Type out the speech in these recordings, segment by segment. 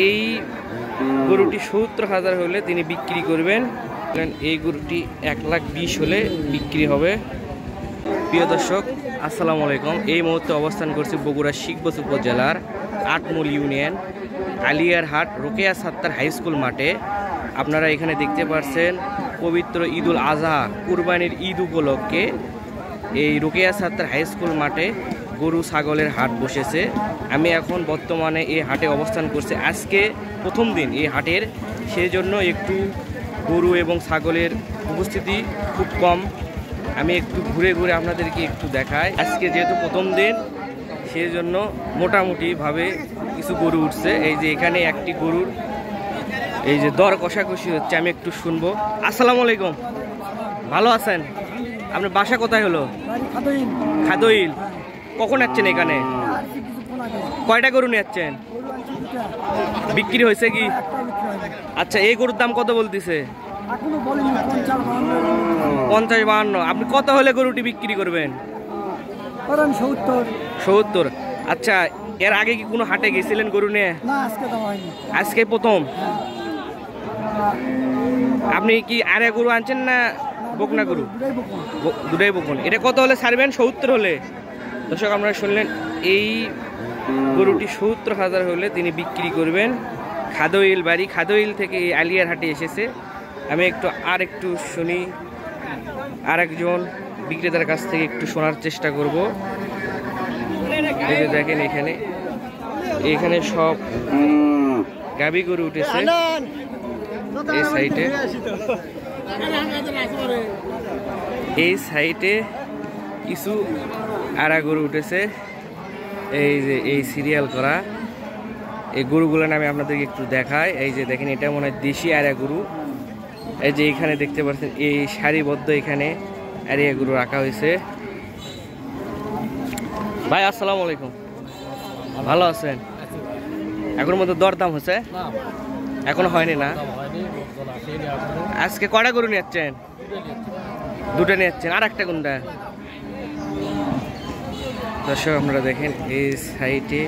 এই গরুটি ৭০,০০০ হলে তিনি বিক্রি করবেন। এই গরুটি ১,২০,০০০ হলে বিক্রি হবে। প্রিয় দর্শক, আসসালামু আলাইকুম। এই মুহূর্তে অবস্থান করছি বগুড়া শিখবছ উপজেলার আটমূল ইউনিয়ন আলিয়ার হাট রোকেয়া সাত্তার হাই স্কুল মাঠে। আপনারা এখানে দেখতে পাচ্ছেন পবিত্র ঈদুল আজহা কুরবানির ঈদ উপলক্ষে এই রোকেয়া সাত্তার হাই স্কুল মাঠে গরু ছাগলের হাট বসেছে। আমি এখন বর্তমানে এই হাটে অবস্থান করছি। আজকে প্রথম দিন এই হাটের, সেই জন্য একটু গরু এবং ছাগলের উপস্থিতি খুব কম। আমি একটু ঘুরে ঘুরে আপনাদেরকে একটু দেখাই। আজকে যেহেতু প্রথম দিন, সেই জন্য মোটামুটিভাবে কিছু গরু উঠছে। এই যে এখানে একটি গরুর এই যে দর কষাকষি হচ্ছে, আমি একটু শুনবো। আসসালামু আলাইকুম, ভালো আছেন? আপনার বাসা কোথায় হলো? খাদইল। কখন যাচ্ছেন এখানে? কয়টা গরু নিয়ে যাচ্ছেন? বিক্রি হয়েছে কি? আচ্ছা, এই গরুর দাম কত বলতেছে? ৫০-৫২। আপনি কত হলে গরুটি বিক্রি করবেন? ৭০। আচ্ছা, এর আগে কি কোনো হাটে গেছিলেন গরু নিয়ে? আজকে প্রথম। আপনি কি আরে গরু আনছেন না বকনা গরু? দুটাই বকন। এটা কত হলে ছাড়বেন? ৭০ হলে। দর্শক, আপনারা শুনলেন, এই গরুটি ৭০,০০০ হলে তিনি বিক্রি করবেন। খাদইল বাড়ি, খাদইল থেকে এই আলিয়ার হাটে এসেছে। আমি একটু শুনি, আরেকজন বিক্রেতার কাছ থেকে একটু শোনার চেষ্টা করব। এই যে দেখেন, এখানে সব গাবি গরু উঠেছে। এই সাইডে কিছু আড়া গরু উঠেছে। এই যে এই সিরিয়াল করা এই গরুগুলোর নামে আপনাদেরকে একটু দেখায়। এই যে দেখেন, এটা মনে হয় দেশি আড়া গরু। এই যে এখানে দেখতে পাচ্ছেন, এই সারিবদ্ধ এখানে আড়িয়া গরু রাখা হয়েছে। ভাই, আসসালামু আলাইকুম, ভালো আছেন? এখন মধ্যে দরদাম হচ্ছে? এখনো হয়নি না? আজকে কয়টা গরু নিয়ে যাচ্ছেন? দুটো নিয়ে যাচ্ছেন। আর একটা কোনটা? দর্শক, আপনারা দেখেন এই সাইডে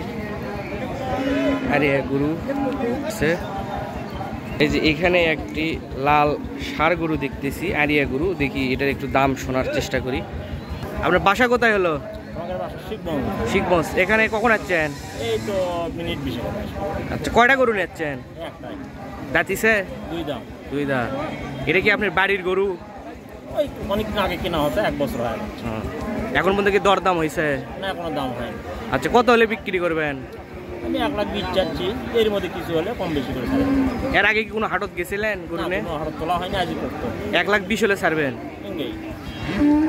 আরিয়া গরু আছে। এই যে এখানে একটি লাল ষাঁড় গরু দেখতেছি, আরিয়া গরু। দেখি এটার একটু দাম শোনার চেষ্টা করি। আপনার বাসা কোথায় হলো? শিখগঞ্জ। এখানে কখন যাচ্ছেন? আচ্ছা, কয়টা গরু নিয়ে যাচ্ছেন? দাঁতিছে? দুই দাঁত। এটা কি আপনার বাড়ির গরু? অনেকদিন আগে কেনা হতো, 1 বছর হয়। এখন পর্যন্ত কি দরদাম হয়েছে? না, এখনো দাম হয়নি। আচ্ছা, কত হলে বিক্রি করবেন? আমি 1,20,000 চাচ্ছি, এর মধ্যে কিছু হলে কম বেশি করে। এর আগে কি কোনো হাটত গেছিলেন গরু নিয়ে? হাটত তোলা হয়নি, আজই করতো। 1,20,000 হলে ছাড়বেন।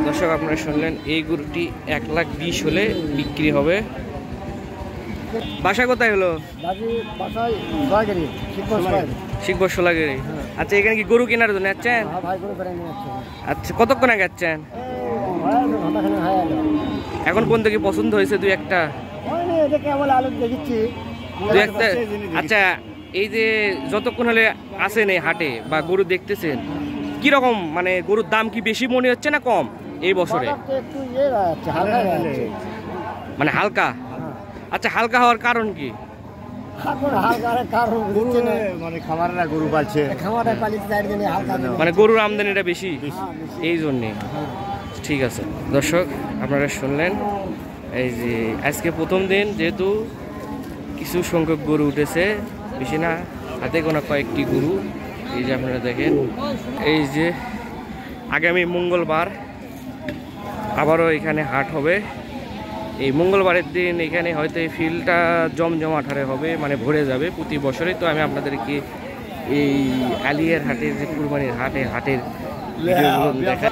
দর্শক, আপনারা শুনলেন, এই গরুটি 1,20,000 হলে বিক্রি হবে। বাসা কোথায় হলো? শিখবছ সোলাগিরি। আচ্ছা, এখানে কি গরু কেনার জন্য যাচ্ছেন? আচ্ছা, কতক্ষণ আগে যাচ্ছেন? এখন কোন থেকে পছন্দ হয়েছে? দুই একটা? আচ্ছা, এই যে যতক্ষণ হলে আসেন এই হাটে বা গরু দেখতেছেন, কিরকম মানে গরুর দাম কি বেশি মনে হচ্ছে না কম এই বছরে? মানে হালকা। আচ্ছা, হালকা হওয়ার কারণ কি? মানে গরুর আমদানিটা বেশি, এই জন্যে। ঠিক আছে দর্শক, আপনারা শুনলেন, এই যে আজকে প্রথম দিন, যেহেতু কিছু সংখ্যক গরু উঠেছে, বেশি না, হাতে গোনা কয়েকটি গরু। এই যে আপনারা দেখেন, এই যে আগামী মঙ্গলবার আবারও এখানে হাট হবে। এই মঙ্গলবারের দিন এখানে হয়তো এই ফিল্ডটা জমজমাট হারে হবে, মানে ভরে যাবে প্রতি বছরে। তো আমি আপনাদেরকে এই আলিয়ার হাটের যে কুরবানির হাটের ভিডিওগুলো দেখা।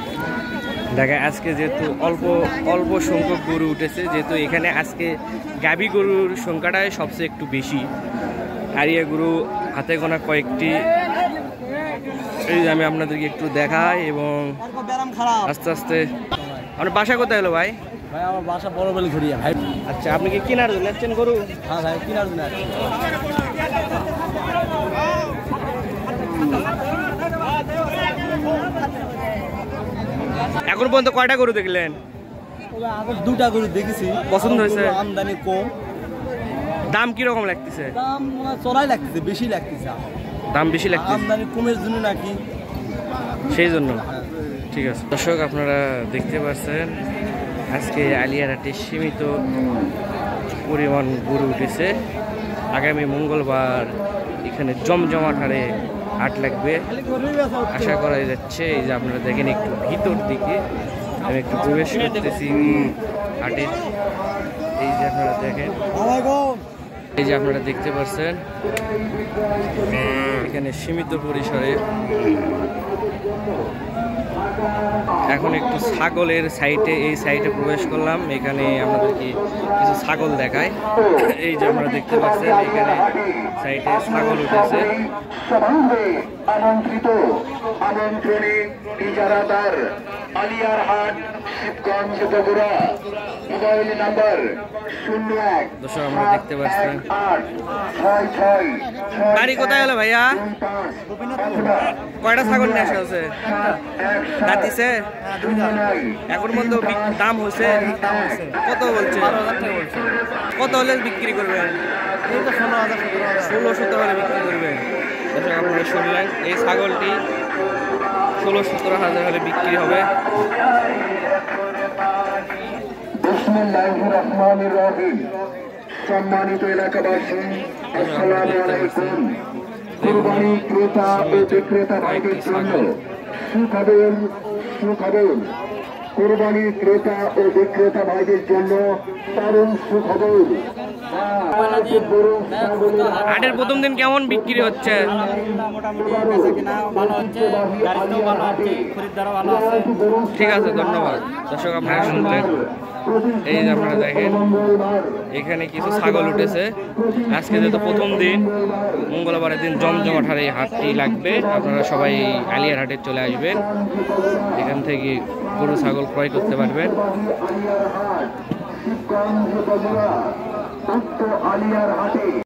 আজকে যেহেতু অল্প সংখ্যক গরু উঠেছে, যেহেতু এখানে আজকে গাভী গরুর সংখ্যাটাই সবচেয়ে একটু বেশি। আরিয়া গরু হাতে গোনা কয়েকটি। এই যে আমি আপনাদেরকে একটু দেখাই এবং আস্তে আস্তে। আপনার বাসা কোথায় হলো ভাই? ভাই, আমার বাসা বড় বেল ঘুরিয়া ভাই। আচ্ছা, আপনি কি কেনার জন্য যাচ্ছেন গরু? হ্যাঁ ভাই, কেনার জন্য। এখন পর্যন্ত কয়টা গরু দেখলেন? দুটা গরু দেখেছি, পছন্দ হয়েছে? আমদানি কম, দাম কিরকম লাগতেছে? দাম চড়াই লাগতেছে, বেশি লাগতেছে। দাম বেশি লাগতেছে আমদানি কমের জন্য নাকি, সেই জন্য। ঠিক আছে দর্শক, আপনারা দেখতে পাচ্ছেন আজকে আলিয়ারহাটে সীমিত পরিমাণ গরু উঠেছে। আগামী মঙ্গলবার এখানে জমজমাট হারে হাট লাগবে আশা করা যাচ্ছে। এই যে আপনারা দেখেন একটু ভিতর দিকে আমি একটু প্রবেশ করতেছি হাটের। এই যে আপনারা দেখেন, এই যে আপনারা দেখতে পাচ্ছেন এখানে সীমিত পরিসরে। এখন একটু ছাগলের সাইটে, এই সাইটে প্রবেশ করলাম। এখানে আমাদেরকে কিছু ছাগল দেখায়। এই যে আমরা দেখতে পাচ্ছেন এখানে সাইটে ছাগল উঠেছে। আমন্ত্রিত আমন্ত্রণে ইজারাদার আলিয়ারহাট শিবগঞ্জ বগুড়া, মোবাইল নাম্বার 01 দর্শক আমরা দেখতে পাচ্ছেন। 66 বাড়ি কোথায় হলো ভাইয়া? কয়টা ছাগল নিয়ে আসা হচ্ছে? দাঁতিছে? এখন পর্যন্ত দাম হয়েছে কত বলছে? কত হলে বিক্রি করবেন? 16-17 হলে বিক্রি করবেন। দর্শক আপনারা শুনলেন, এই ছাগলটি 16-17 হাজার হলে বিক্রি হবে। বিসমিল্লাহির রহমানির রহিম। সম্মানিত এলাকাবাসী, আসসালামু আলাইকুম। কুরবানি ক্রেতা ও বিক্রেতা ভাইদের জন্য সুখবর। কুরবানি ক্রেতা ও বিক্রেতা ভাইদের জন্য দারুণ সুখবর। হাটের প্রথম দিন কেমন বিক্রি হচ্ছে? ঠিক আছে, ধন্যবাদ। দর্শক আপনারা শুনলেন, এই যে আপনারা দেখেন এখানে কিছু ছাগল উঠেছে। আজকে যেহেতু প্রথম দিন, মঙ্গলবারের দিন জমজমাট হারে এই হাটটি লাগবে। আপনারা সবাই আলিয়ার হাটে চলে আসবেন, এখান থেকে গরু ছাগল ক্রয় করতে পারবেন। আলিয়ার হাটে